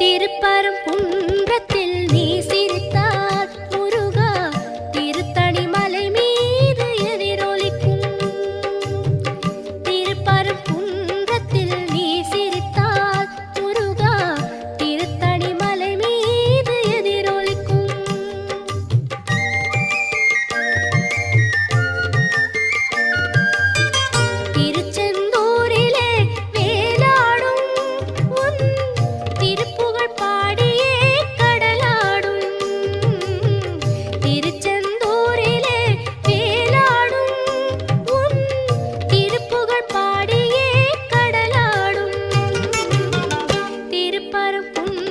திருப்பரங்குன்றத்தில் நீ சிரித்தால் முருகா திருத்தணி மலை மீது எதிரொலிக்கும். திருப்பரங்குன்றத்தில் நீ சிரித்தால் முருகா திருத்தணி மலை மீது எதிரொலிக்கும். திருச்செந்தூரிலே வேலாடும் உன் திருப்புகழ் பாடியே கடலாடும். திருச்செந்தூரிலே வேலாடும் உன் திருப்புகழ் பாடியே கடலாடும். திருப்பரங்குன்றம்